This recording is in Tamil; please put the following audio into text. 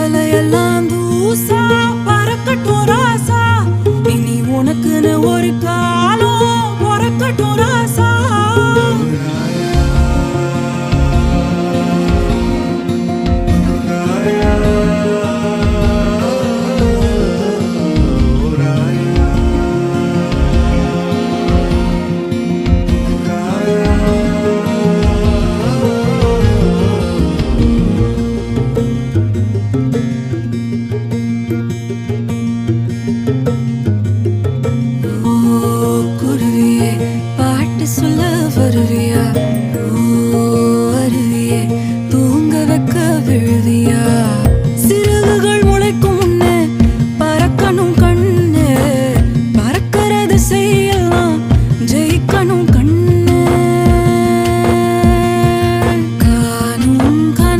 தலையெல்லாம் தூசா பறக்கட்டும் ராசா, இனி உனக்குன்னு ஒரு காலம் பொறக்கட்டும் ராசா. குருவியே பாட்டு சொல்ல வருவியா? ஓ அருவியே தூங்க வைக்க விழுவியா?